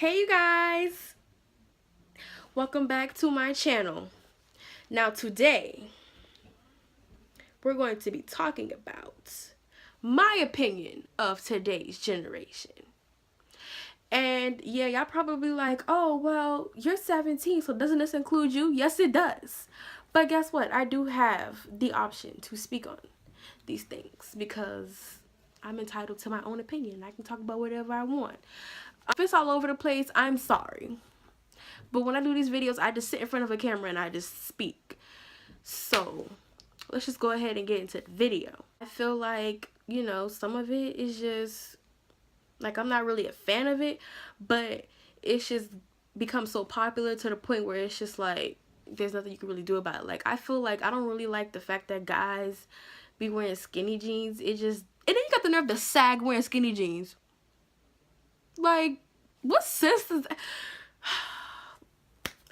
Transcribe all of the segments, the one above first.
Hey you guys, welcome back to my channel. Now today we're going to be talking about my opinion of today's generation. And yeah, y'all probably like, oh well, you're 17, so doesn't this include you? Yes it does. But guess what, I do have the option to speak on these things because I'm entitled to my own opinion. I can talk about whatever I want. If it's all over the place, I'm sorry. But when I do these videos, I just sit in front of a camera and I just speak. So let's just go ahead and get into the video. I feel like, some of it is just, like, I'm not really a fan of it, but it's just become so popular to the point where it's just like, there's nothing you can really do about it. Like, I feel like I don't really like the fact that guys be wearing skinny jeans. And then you got the nerve to sag wearing skinny jeans. Like, what sense does that?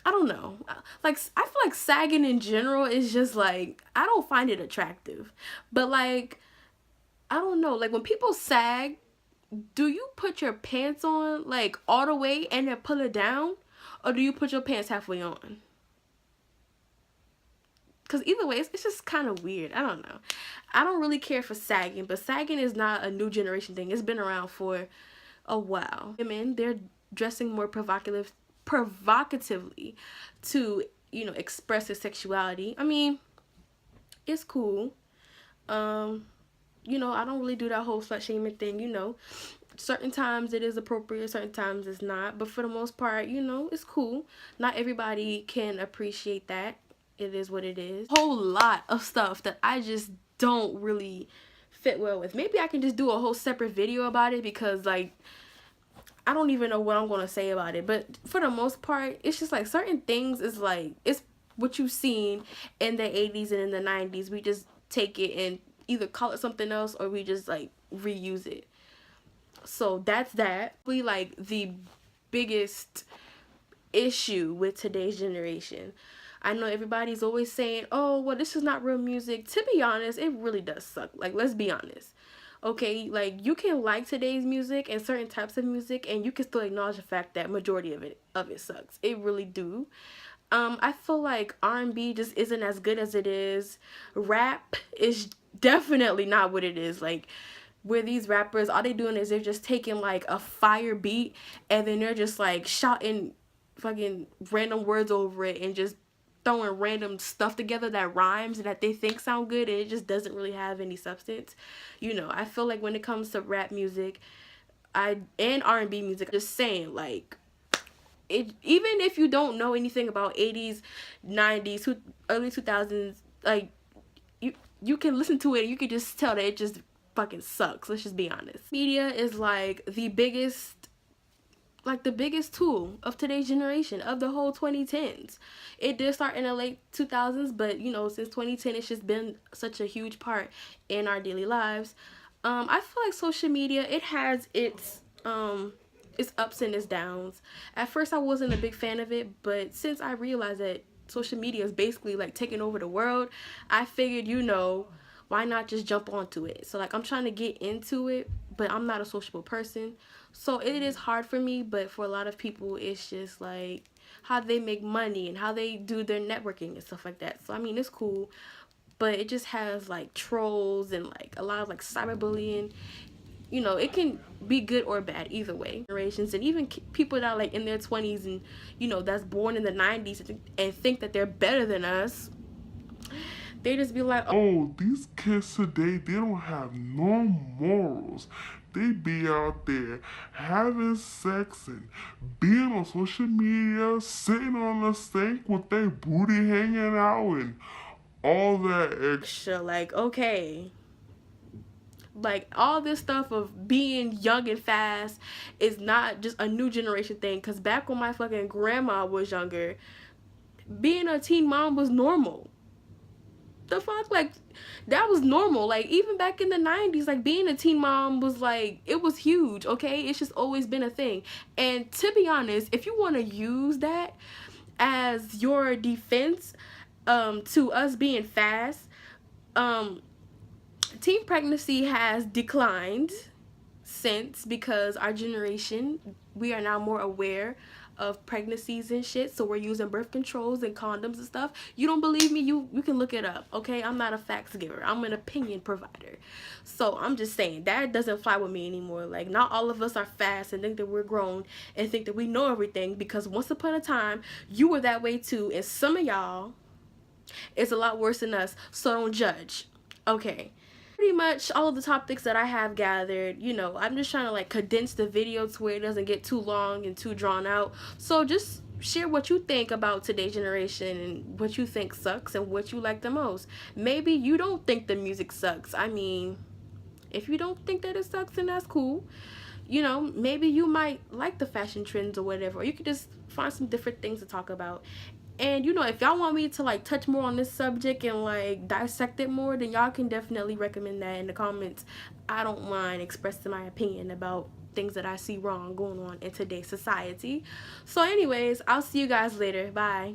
I don't know. Like, I feel like sagging in general is just like, I don't find it attractive. But like, I don't know. Like when people sag, do you put your pants on like all the way and then pull it down? Or do you put your pants halfway on? Because either way, it's just kind of weird. I don't know. I don't really care for sagging, but sagging is not a new generation thing. It's been around for a while. Women, they're dressing more provocatively to, express their sexuality. I mean, it's cool. I don't really do that whole slut shaming thing, certain times it is appropriate, certain times it's not, but for the most part, it's cool. Not everybody can appreciate that. It is what it is. A whole lot of stuff that I just don't really fit well with. Maybe I can just do a whole separate video about it because like I don't even know what I'm going to say about it. But for the most part, it's just like certain things is like, it's what you've seen in the 80s and in the 90s. We just take it and either call it something else or we just like reuse it. So that's that. We like the biggest issue with today's generation. I know everybody's always saying, oh, well, this is not real music. To be honest, it really does suck. Like, let's be honest. Okay, like you can like today's music and certain types of music and you can still acknowledge the fact that majority of it sucks. It really do. I feel like R&B just isn't as good as it is. Rap is definitely not what it is. Like where these rappers, all they doing is they're just taking like a fire beat and then they're just like shouting fucking random words over it and just throwing random stuff together that rhymes and that they think sound good and it just doesn't really have any substance. I feel like when it comes to rap music and R&B music, just saying like it, even if you don't know anything about 80s, 90s, early 2000s, like you can listen to it and you can just tell that it just fucking sucks. Let's just be honest. Media is like the biggest tool of today's generation, of the whole 2010s. It did start in the late 2000s, but since 2010 it's just been such a huge part in our daily lives. I feel like social media, it has its ups and its downs. At first I wasn't a big fan of it, but since I realized that social media is basically like taking over the world, I figured, why not just jump onto it? So like I'm trying to get into it, but I'm not a sociable person. So it is hard for me, but for a lot of people it's just like how they make money and how they do their networking and stuff like that. So I mean, it's cool, but it just has like trolls and like a lot of like cyberbullying. It can be good or bad either way. Generations and even people that are like in their 20s and that's born in the 90s and think that they're better than us. They just be like, oh, these kids today, they don't have no morals. They be out there having sex and being on social media, sitting on the sink with their booty hanging out and all that extra. Like, okay. Like, all this stuff of being young and fast is not just a new generation thing. Because back when my fucking grandma was younger, being a teen mom was normal. The fuck, like that was normal. Like even back in the 90s, like being a teen mom was like, it was huge. Okay, it's just always been a thing. And to be honest, if you want to use that as your defense to us being fast, teen pregnancy has declined since, because our generation we are now more aware of pregnancies and shit, so we're using birth controls and condoms and stuff. You don't believe me? You can look it up, okay? I'm not a facts giver. I'm an opinion provider. So I'm just saying that doesn't fly with me anymore. Like, not all of us are fast and think that we're grown and think that we know everything, because once upon a time you were that way too, and some of y'all is a lot worse than us. So don't judge. Okay, pretty much all of the topics that I have gathered. I'm just trying to like condense the video to where it doesn't get too long and too drawn out. So just share what you think about today's generation and what you think sucks and what you like the most. Maybe you don't think the music sucks. I mean, if you don't think that it sucks, then that's cool. Maybe you might like the fashion trends or whatever, or you could just find some different things to talk about. And if y'all want me to like touch more on this subject and like dissect it more, then y'all can definitely recommend that in the comments. I don't mind expressing my opinion about things that I see wrong going on in today's society. So anyways, I'll see you guys later. Bye.